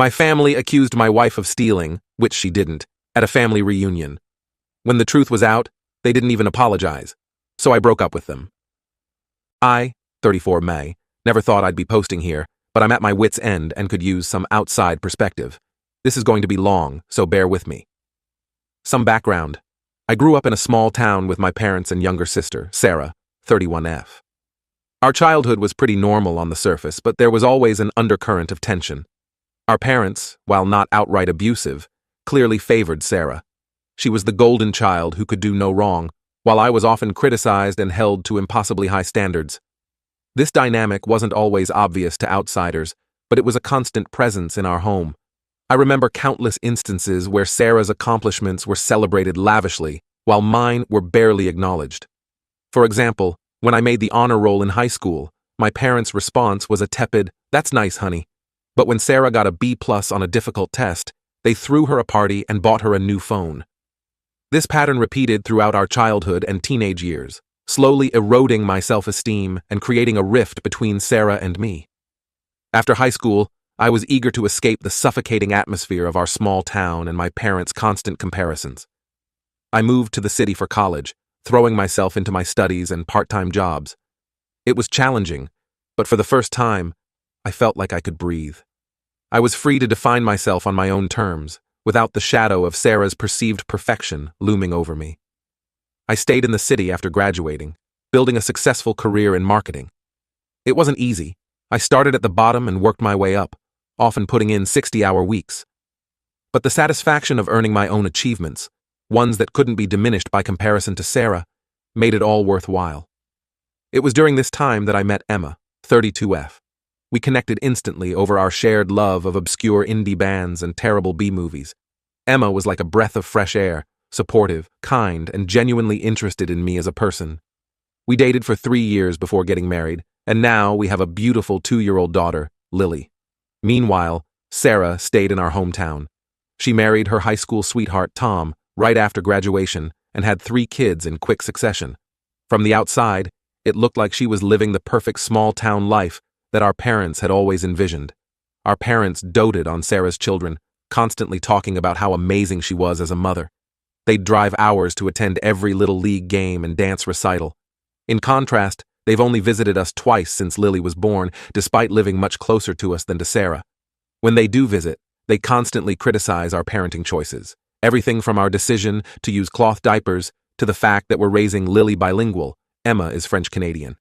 My family accused my wife of stealing, which she didn't, at a family reunion. When the truth was out, they didn't even apologize, so I broke up with them. I, 34 May, never thought I'd be posting here, but I'm at my wit's end and could use some outside perspective. This is going to be long, so bear with me. Some background. I grew up in a small town with my parents and younger sister, Sarah, 31F. Our childhood was pretty normal on the surface, but there was always an undercurrent of tension. Our parents, while not outright abusive, clearly favored Sarah. She was the golden child who could do no wrong, while I was often criticized and held to impossibly high standards. This dynamic wasn't always obvious to outsiders, but it was a constant presence in our home. I remember countless instances where Sarah's accomplishments were celebrated lavishly, while mine were barely acknowledged. For example, when I made the honor roll in high school, my parents' response was a tepid, "That's nice, honey." But when Sarah got a B+ on a difficult test, they threw her a party and bought her a new phone. This pattern repeated throughout our childhood and teenage years, slowly eroding my self-esteem and creating a rift between Sarah and me. After high school, I was eager to escape the suffocating atmosphere of our small town and my parents' constant comparisons. I moved to the city for college, throwing myself into my studies and part-time jobs. It was challenging, but for the first time, I felt like I could breathe. I was free to define myself on my own terms, without the shadow of Sarah's perceived perfection looming over me. I stayed in the city after graduating, building a successful career in marketing. It wasn't easy. I started at the bottom and worked my way up, often putting in 60-hour weeks. But the satisfaction of earning my own achievements, ones that couldn't be diminished by comparison to Sarah, made it all worthwhile. It was during this time that I met Emma, 32F. We connected instantly over our shared love of obscure indie bands and terrible B-movies. Emma was like a breath of fresh air, supportive, kind, and genuinely interested in me as a person. We dated for 3 years before getting married, and now we have a beautiful 2-year-old daughter, Lily. Meanwhile, Sarah stayed in our hometown. She married her high school sweetheart, Tom, right after graduation and had 3 kids in quick succession. From the outside, it looked like she was living the perfect small-town life that our parents had always envisioned. Our parents doted on Sarah's children, constantly talking about how amazing she was as a mother. They'd drive hours to attend every little league game and dance recital. In contrast, they've only visited us twice since Lily was born, despite living much closer to us than to Sarah. When they do visit, they constantly criticize our parenting choices. Everything from our decision to use cloth diapers to the fact that we're raising Lily bilingual. Emma is French-Canadian.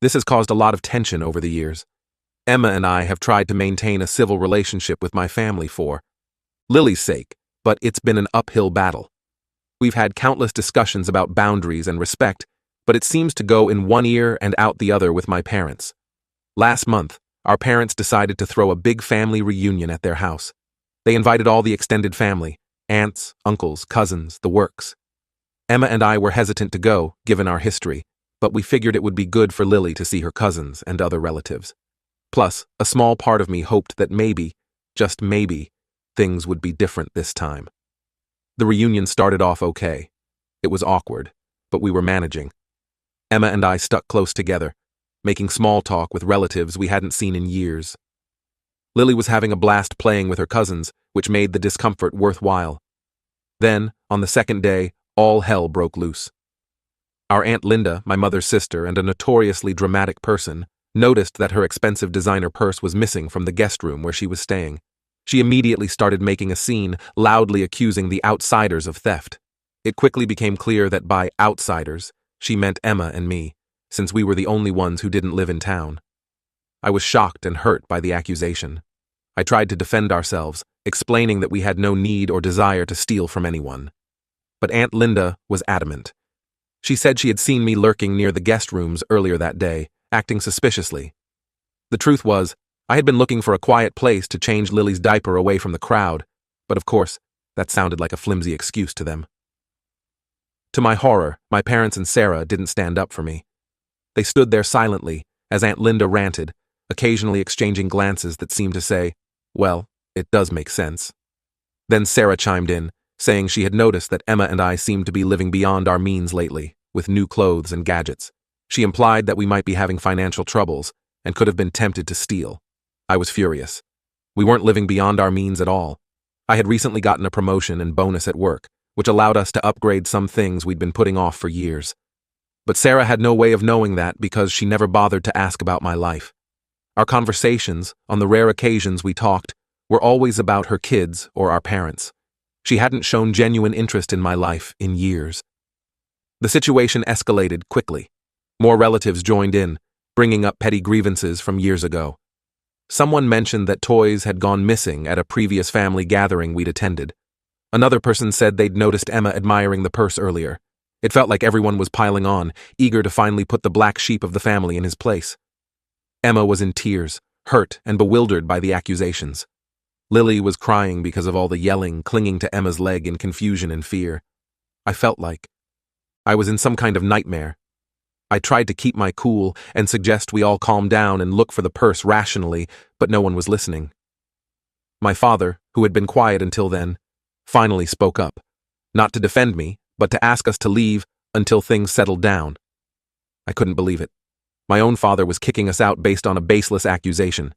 This has caused a lot of tension over the years. Emma and I have tried to maintain a civil relationship with my family for Lily's sake, but it's been an uphill battle. We've had countless discussions about boundaries and respect, but it seems to go in one ear and out the other with my parents. Last month, our parents decided to throw a big family reunion at their house. They invited all the extended family, aunts, uncles, cousins, the works. Emma and I were hesitant to go, given our history, but we figured it would be good for Lily to see her cousins and other relatives. Plus, a small part of me hoped that maybe, just maybe, things would be different this time. The reunion started off okay. It was awkward, but we were managing. Emma and I stuck close together, making small talk with relatives we hadn't seen in years. Lily was having a blast playing with her cousins, which made the discomfort worthwhile. Then, on the second day, all hell broke loose. Our Aunt Linda, my mother's sister and a notoriously dramatic person, noticed that her expensive designer purse was missing from the guest room where she was staying. She immediately started making a scene, loudly accusing the outsiders of theft. It quickly became clear that by outsiders, she meant Emma and me, since we were the only ones who didn't live in town. I was shocked and hurt by the accusation. I tried to defend ourselves, explaining that we had no need or desire to steal from anyone. But Aunt Linda was adamant. She said she had seen me lurking near the guest rooms earlier that day, acting suspiciously. The truth was, I had been looking for a quiet place to change Lily's diaper away from the crowd, but of course, that sounded like a flimsy excuse to them. To my horror, my parents and Sarah didn't stand up for me. They stood there silently as Aunt Linda ranted, occasionally exchanging glances that seemed to say, "Well, it does make sense." Then Sarah chimed in, saying she had noticed that Emma and I seemed to be living beyond our means lately, with new clothes and gadgets. She implied that we might be having financial troubles and could have been tempted to steal. I was furious. We weren't living beyond our means at all. I had recently gotten a promotion and bonus at work, which allowed us to upgrade some things we'd been putting off for years. But Sarah had no way of knowing that because she never bothered to ask about my life. Our conversations, on the rare occasions we talked, were always about her kids or our parents. She hadn't shown genuine interest in my life in years. The situation escalated quickly. More relatives joined in, bringing up petty grievances from years ago. Someone mentioned that toys had gone missing at a previous family gathering we'd attended. Another person said they'd noticed Emma admiring the purse earlier. It felt like everyone was piling on, eager to finally put the black sheep of the family in his place. Emma was in tears, hurt and bewildered by the accusations. Lily was crying because of all the yelling, clinging to Emma's leg in confusion and fear. I felt like I was in some kind of nightmare. I tried to keep my cool and suggest we all calm down and look for the purse rationally, but no one was listening. My father, who had been quiet until then, finally spoke up, not to defend me, but to ask us to leave until things settled down. I couldn't believe it. My own father was kicking us out based on a baseless accusation.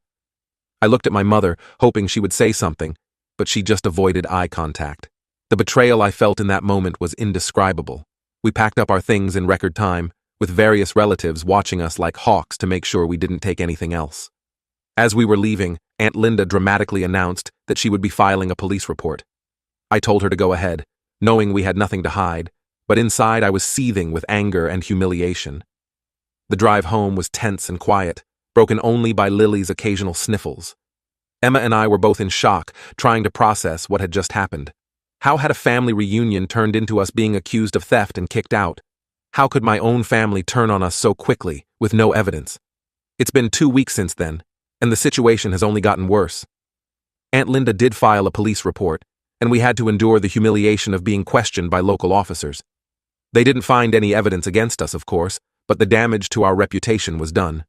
I looked at my mother, hoping she would say something, but she just avoided eye contact. The betrayal I felt in that moment was indescribable. We packed up our things in record time, with various relatives watching us like hawks to make sure we didn't take anything else. As we were leaving, Aunt Linda dramatically announced that she would be filing a police report. I told her to go ahead, knowing we had nothing to hide, but inside I was seething with anger and humiliation. The drive home was tense and quiet, broken only by Lily's occasional sniffles. Emma and I were both in shock, trying to process what had just happened. How had a family reunion turned into us being accused of theft and kicked out? How could my own family turn on us so quickly, with no evidence? It's been 2 weeks since then, and the situation has only gotten worse. Aunt Linda did file a police report, and we had to endure the humiliation of being questioned by local officers. They didn't find any evidence against us, of course, but the damage to our reputation was done.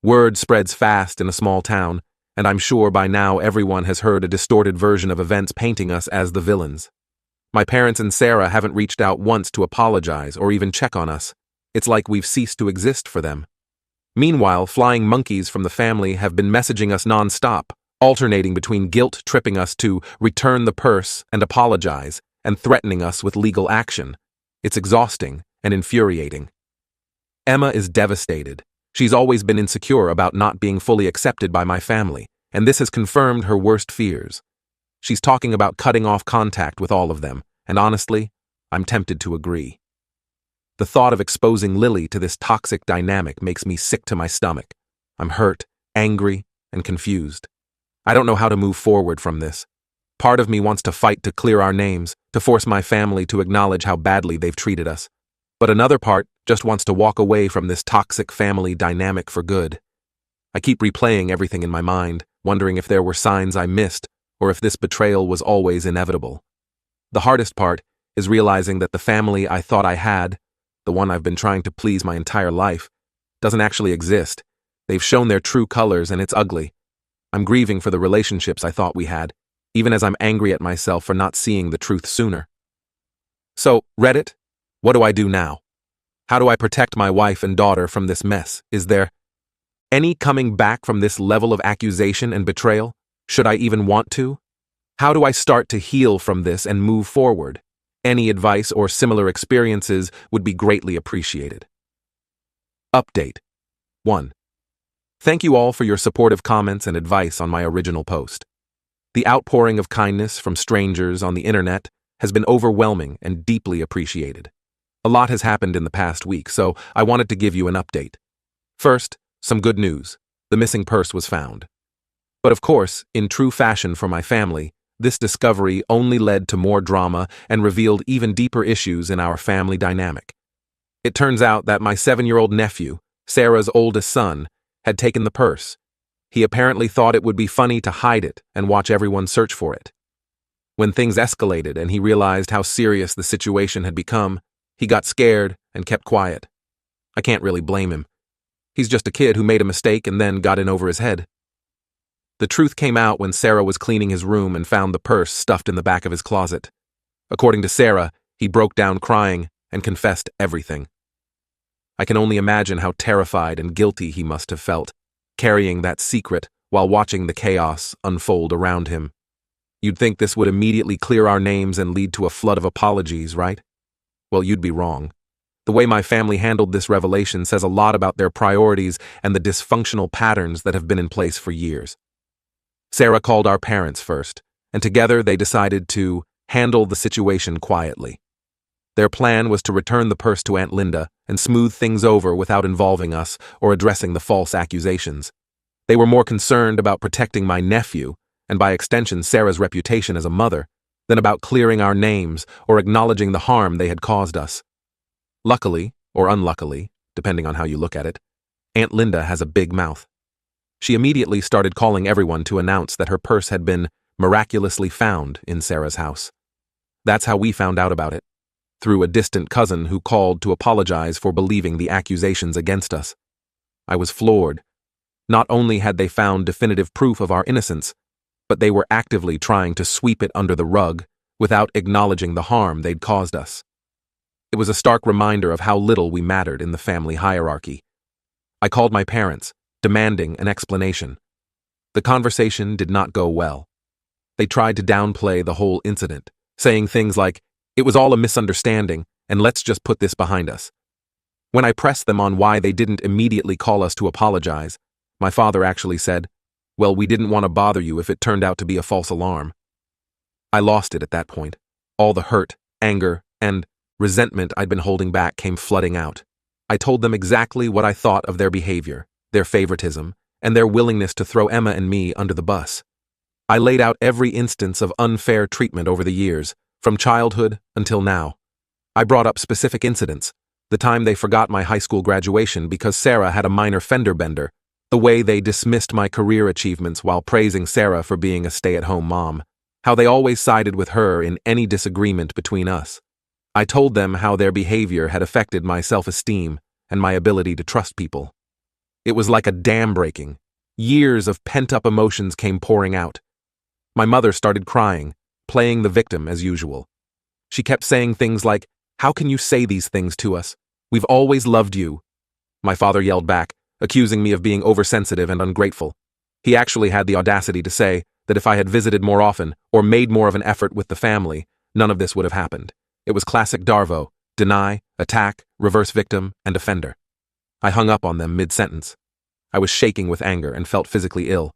Word spreads fast in a small town, and I'm sure by now everyone has heard a distorted version of events painting us as the villains. My parents and Sarah haven't reached out once to apologize or even check on us. It's like we've ceased to exist for them. Meanwhile, flying monkeys from the family have been messaging us non-stop, alternating between guilt-tripping us to return the purse and apologize, and threatening us with legal action. It's exhausting and infuriating. Emma is devastated. She's always been insecure about not being fully accepted by my family, and this has confirmed her worst fears. She's talking about cutting off contact with all of them, and honestly, I'm tempted to agree. The thought of exposing Lily to this toxic dynamic makes me sick to my stomach. I'm hurt, angry, and confused. I don't know how to move forward from this. Part of me wants to fight to clear our names, to force my family to acknowledge how badly they've treated us. But another part just wants to walk away from this toxic family dynamic for good. I keep replaying everything in my mind, wondering if there were signs I missed, or if this betrayal was always inevitable. The hardest part is realizing that the family I thought I had, the one I've been trying to please my entire life, doesn't actually exist. They've shown their true colors and it's ugly. I'm grieving for the relationships I thought we had, even as I'm angry at myself for not seeing the truth sooner. So, Reddit, what do I do now? How do I protect my wife and daughter from this mess? Is there any coming back from this level of accusation and betrayal? Should I even want to? How do I start to heal from this and move forward? Any advice or similar experiences would be greatly appreciated. Update 1. Thank you all for your supportive comments and advice on my original post. The outpouring of kindness from strangers on the internet has been overwhelming and deeply appreciated. A lot has happened in the past week, so I wanted to give you an update. First, some good news. The missing purse was found. But of course, in true fashion for my family, this discovery only led to more drama and revealed even deeper issues in our family dynamic. It turns out that my 7-year-old nephew, Sarah's oldest son, had taken the purse. He apparently thought it would be funny to hide it and watch everyone search for it. When things escalated and he realized how serious the situation had become, he got scared and kept quiet. I can't really blame him. He's just a kid who made a mistake and then got in over his head. The truth came out when Sarah was cleaning his room and found the purse stuffed in the back of his closet. According to Sarah, he broke down crying and confessed everything. I can only imagine how terrified and guilty he must have felt, carrying that secret while watching the chaos unfold around him. You'd think this would immediately clear our names and lead to a flood of apologies, right? Well, you'd be wrong. The way my family handled this revelation says a lot about their priorities and the dysfunctional patterns that have been in place for years. Sarah called our parents first, and together they decided to handle the situation quietly. Their plan was to return the purse to Aunt Linda and smooth things over without involving us or addressing the false accusations. They were more concerned about protecting my nephew, and by extension Sarah's reputation as a mother, than about clearing our names or acknowledging the harm they had caused us. Luckily, or unluckily, depending on how you look at it, Aunt Linda has a big mouth. She immediately started calling everyone to announce that her purse had been miraculously found in Sarah's house. That's how we found out about it, through a distant cousin who called to apologize for believing the accusations against us. I was floored. Not only had they found definitive proof of our innocence, but they were actively trying to sweep it under the rug without acknowledging the harm they'd caused us. It was a stark reminder of how little we mattered in the family hierarchy. I called my parents, demanding an explanation. The conversation did not go well. They tried to downplay the whole incident, saying things like, "It was all a misunderstanding, and let's just put this behind us." When I pressed them on why they didn't immediately call us to apologize, my father actually said, "Well, we didn't want to bother you if it turned out to be a false alarm." I lost it at that point. All the hurt, anger, and resentment I'd been holding back came flooding out. I told them exactly what I thought of their behavior, their favoritism, and their willingness to throw Emma and me under the bus. I laid out every instance of unfair treatment over the years, from childhood until now. I brought up specific incidents, the time they forgot my high school graduation because Sarah had a minor fender bender, the way they dismissed my career achievements while praising Sarah for being a stay-at-home mom, how they always sided with her in any disagreement between us. I told them how their behavior had affected my self-esteem and my ability to trust people. It was like a dam breaking. Years of pent-up emotions came pouring out. My mother started crying, playing the victim as usual. She kept saying things like, "How can you say these things to us? We've always loved you." My father yelled back, accusing me of being oversensitive and ungrateful. He actually had the audacity to say that if I had visited more often or made more of an effort with the family, none of this would have happened. It was classic Darvo: deny, attack, reverse victim, and offender. I hung up on them mid-sentence. I was shaking with anger and felt physically ill.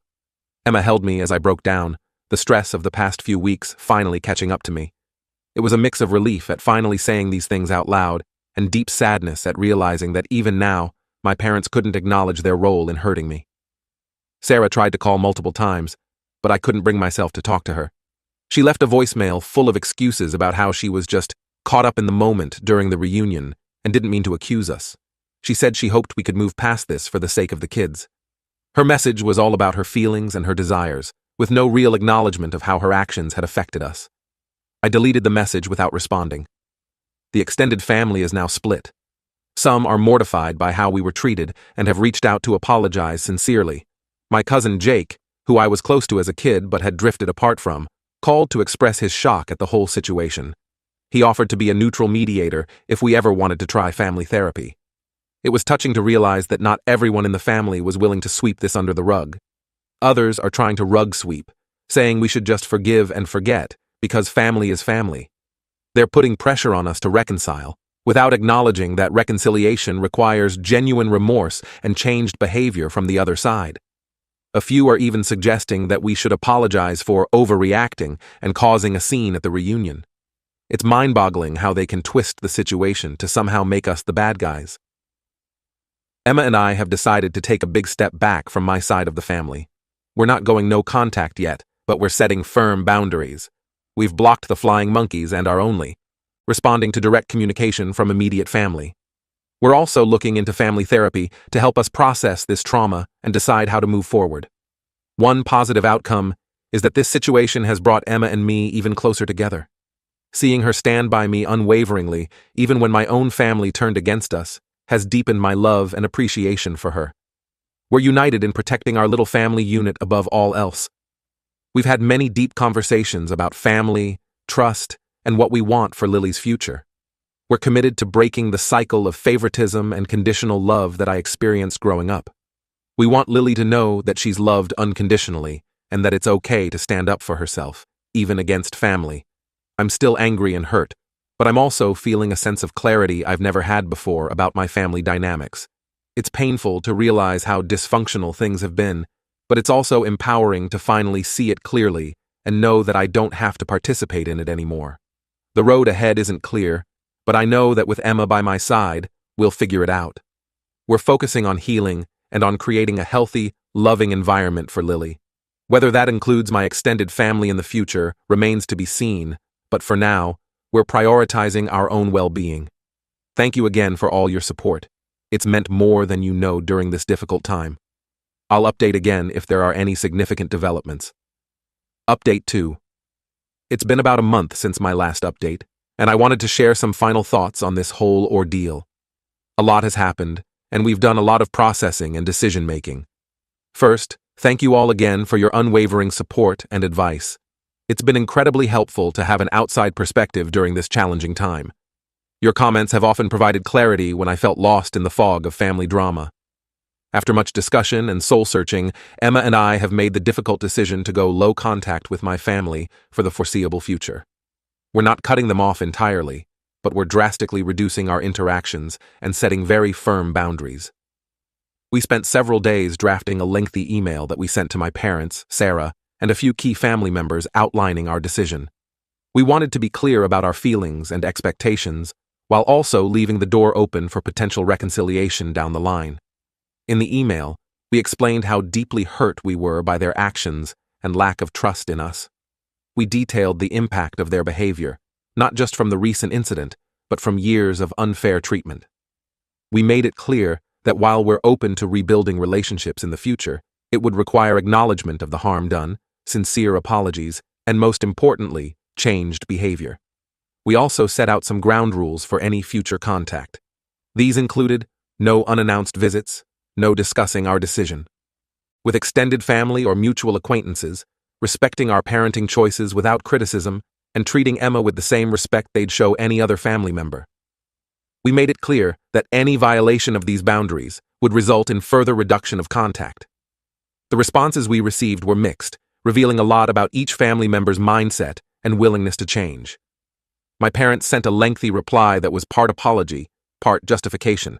Emma held me as I broke down, the stress of the past few weeks finally catching up to me. It was a mix of relief at finally saying these things out loud and deep sadness at realizing that even now, my parents couldn't acknowledge their role in hurting me. Sarah tried to call multiple times, but I couldn't bring myself to talk to her. She left a voicemail full of excuses about how she was just caught up in the moment during the reunion and didn't mean to accuse us. She said she hoped we could move past this for the sake of the kids. Her message was all about her feelings and her desires, with no real acknowledgement of how her actions had affected us. I deleted the message without responding. The extended family is now split. Some are mortified by how we were treated and have reached out to apologize sincerely. My cousin Jake, who I was close to as a kid but had drifted apart from, called to express his shock at the whole situation. He offered to be a neutral mediator if we ever wanted to try family therapy. It was touching to realize that not everyone in the family was willing to sweep this under the rug. Others are trying to rug sweep, saying we should just forgive and forget because family is family. They're putting pressure on us to reconcile, without acknowledging that reconciliation requires genuine remorse and changed behavior from the other side. A few are even suggesting that we should apologize for overreacting and causing a scene at the reunion. It's mind-boggling how they can twist the situation to somehow make us the bad guys. Emma and I have decided to take a big step back from my side of the family. We're not going no contact yet, but we're setting firm boundaries. We've blocked the flying monkeys and our only, responding to direct communication from immediate family. We're also looking into family therapy to help us process this trauma and decide how to move forward. One positive outcome is that this situation has brought Emma and me even closer together. Seeing her stand by me unwaveringly, even when my own family turned against us, has deepened my love and appreciation for her. We're united in protecting our little family unit above all else. We've had many deep conversations about family, trust, and what we want for Lily's future. We're committed to breaking the cycle of favoritism and conditional love that I experienced growing up. We want Lily to know that she's loved unconditionally and that it's okay to stand up for herself, even against family. I'm still angry and hurt, but I'm also feeling a sense of clarity I've never had before about my family dynamics. It's painful to realize how dysfunctional things have been, but it's also empowering to finally see it clearly and know that I don't have to participate in it anymore. The road ahead isn't clear, but I know that with Emma by my side, we'll figure it out. We're focusing on healing and on creating a healthy, loving environment for Lily. Whether that includes my extended family in the future remains to be seen, but for now, we're prioritizing our own well-being. Thank you again for all your support. It's meant more than you know during this difficult time. I'll update again if there are any significant developments. Update 2. It's been about a month since my last update, and I wanted to share some final thoughts on this whole ordeal. A lot has happened, and we've done a lot of processing and decision-making. First, thank you all again for your unwavering support and advice. It's been incredibly helpful to have an outside perspective during this challenging time. Your comments have often provided clarity when I felt lost in the fog of family drama. After much discussion and soul-searching, Emma and I have made the difficult decision to go low contact with my family for the foreseeable future. We're not cutting them off entirely, but we're drastically reducing our interactions and setting very firm boundaries. We spent several days drafting a lengthy email that we sent to my parents, Sarah, and a few key family members outlining our decision. We wanted to be clear about our feelings and expectations, while also leaving the door open for potential reconciliation down the line. In the email, we explained how deeply hurt we were by their actions and lack of trust in us. We detailed the impact of their behavior, not just from the recent incident, but from years of unfair treatment. We made it clear that while we're open to rebuilding relationships in the future, it would require acknowledgement of the harm done, sincere apologies, and most importantly, changed behavior. We also set out some ground rules for any future contact. These included no unannounced visits, no discussing our decision. With extended family or mutual acquaintances, respecting our parenting choices without criticism, and treating Emma with the same respect they'd show any other family member. We made it clear that any violation of these boundaries would result in further reduction of contact. The responses we received were mixed, revealing a lot about each family member's mindset and willingness to change. My parents sent a lengthy reply that was part apology, part justification.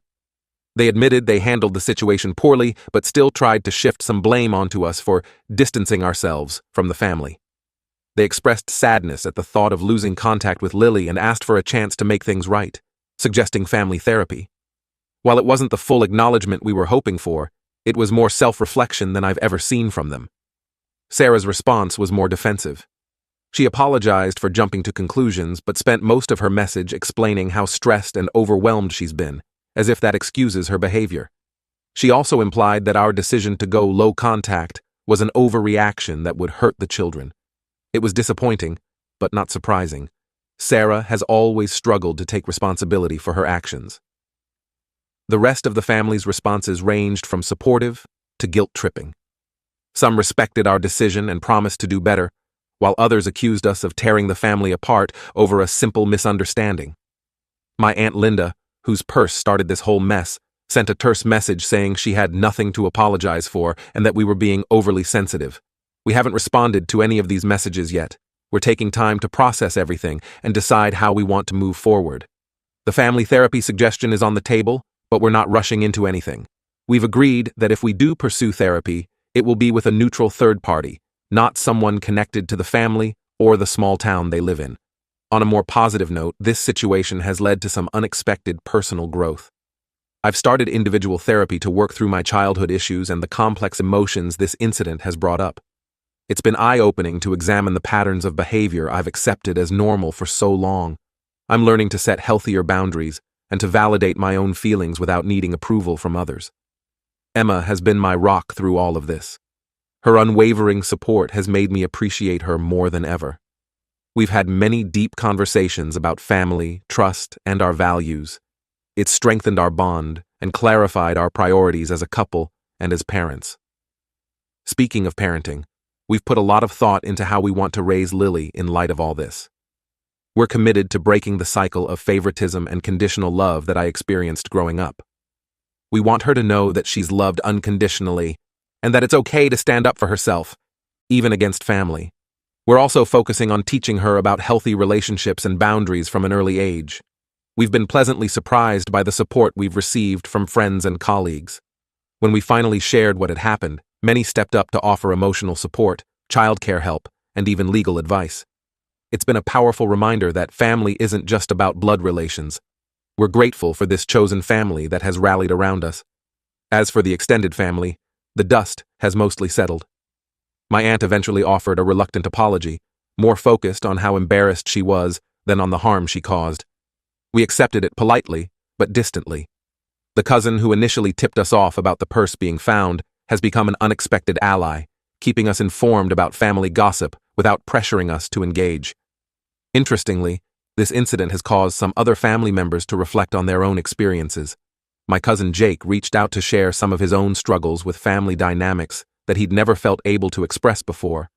They admitted they handled the situation poorly, but still tried to shift some blame onto us for distancing ourselves from the family. They expressed sadness at the thought of losing contact with Lily and asked for a chance to make things right, suggesting family therapy. While it wasn't the full acknowledgement we were hoping for, it was more self-reflection than I've ever seen from them. Sarah's response was more defensive. She apologized for jumping to conclusions, but spent most of her message explaining how stressed and overwhelmed she's been, as if that excuses her behavior. She also implied that our decision to go low contact was an overreaction that would hurt the children. It was disappointing, but not surprising. Sarah has always struggled to take responsibility for her actions. The rest of the family's responses ranged from supportive to guilt-tripping. Some respected our decision and promised to do better, while others accused us of tearing the family apart over a simple misunderstanding. My Aunt Linda, whose purse started this whole mess, sent a terse message saying she had nothing to apologize for and that we were being overly sensitive. We haven't responded to any of these messages yet. We're taking time to process everything and decide how we want to move forward. The family therapy suggestion is on the table, but we're not rushing into anything. We've agreed that if we do pursue therapy, it will be with a neutral third party, not someone connected to the family or the small town they live in. On a more positive note, this situation has led to some unexpected personal growth. I've started individual therapy to work through my childhood issues and the complex emotions this incident has brought up. It's been eye-opening to examine the patterns of behavior I've accepted as normal for so long. I'm learning to set healthier boundaries and to validate my own feelings without needing approval from others. Emma has been my rock through all of this. Her unwavering support has made me appreciate her more than ever. We've had many deep conversations about family, trust, and our values. It's strengthened our bond and clarified our priorities as a couple and as parents. Speaking of parenting, we've put a lot of thought into how we want to raise Lily in light of all this. We're committed to breaking the cycle of favoritism and conditional love that I experienced growing up. We want her to know that she's loved unconditionally, and that it's okay to stand up for herself, even against family. We're also focusing on teaching her about healthy relationships and boundaries from an early age. We've been pleasantly surprised by the support we've received from friends and colleagues. When we finally shared what had happened, many stepped up to offer emotional support, childcare help, and even legal advice. It's been a powerful reminder that family isn't just about blood relations. We're grateful for this chosen family that has rallied around us. As for the extended family, the dust has mostly settled. My aunt eventually offered a reluctant apology, more focused on how embarrassed she was than on the harm she caused. We accepted it politely, but distantly. The cousin who initially tipped us off about the purse being found has become an unexpected ally, keeping us informed about family gossip without pressuring us to engage. Interestingly, this incident has caused some other family members to reflect on their own experiences. My cousin Jake reached out to share some of his own struggles with family dynamics that he'd never felt able to express before.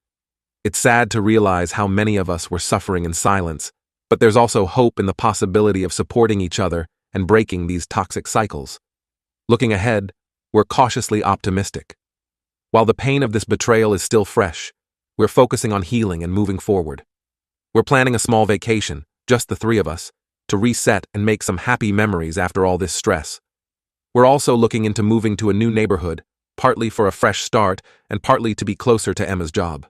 It's sad to realize how many of us were suffering in silence, but there's also hope in the possibility of supporting each other and breaking these toxic cycles. Looking ahead, we're cautiously optimistic. While the pain of this betrayal is still fresh, we're focusing on healing and moving forward. We're planning a small vacation, just the three of us, to reset and make some happy memories after all this stress. We're also looking into moving to a new neighborhood, partly for a fresh start and partly to be closer to Emma's job.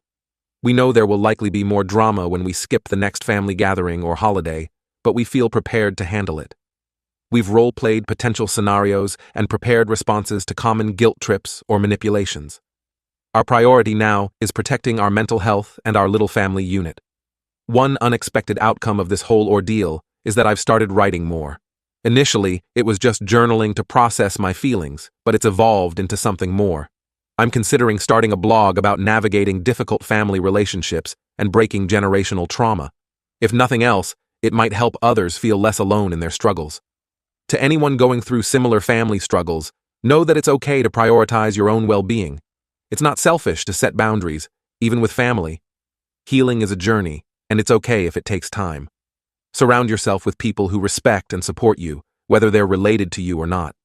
We know there will likely be more drama when we skip the next family gathering or holiday, but we feel prepared to handle it. We've role-played potential scenarios and prepared responses to common guilt trips or manipulations. Our priority now is protecting our mental health and our little family unit. One unexpected outcome of this whole ordeal is that I've started writing more. Initially, it was just journaling to process my feelings, but it's evolved into something more. I'm considering starting a blog about navigating difficult family relationships and breaking generational trauma. If nothing else, it might help others feel less alone in their struggles. To anyone going through similar family struggles, know that it's okay to prioritize your own well-being. It's not selfish to set boundaries, even with family. Healing is a journey, and it's okay if it takes time. Surround yourself with people who respect and support you, whether they're related to you or not.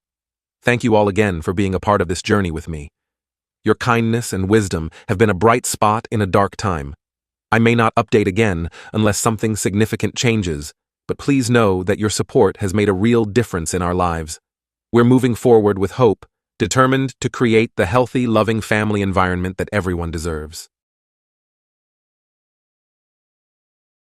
Thank you all again for being a part of this journey with me. Your kindness and wisdom have been a bright spot in a dark time. I may not update again unless something significant changes, but please know that your support has made a real difference in our lives. We're moving forward with hope, determined to create the healthy, loving family environment that everyone deserves.